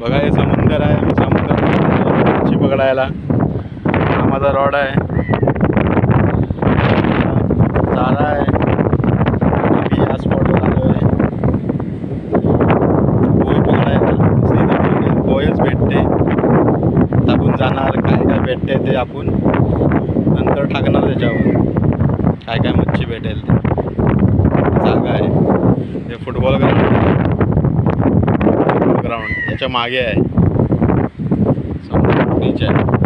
बघा हे समुद्र आहे. मी समुद्रात मच्छी पकडायला. हा माझा रॉड आहे. चारा आहे. आम्ही या स्पॉटवर आलो आहे पोहे पकडायला. पोहेच भेटते. टाकून जाणार. काय काय भेटते ते आपण नंतर टाकणार त्याच्यावर. काय काय मच्छी भेटेल ते. जागा आहे. हे फुटबॉल ग्राउंड याच्या मागे आहे. समुद्र बीच आहे.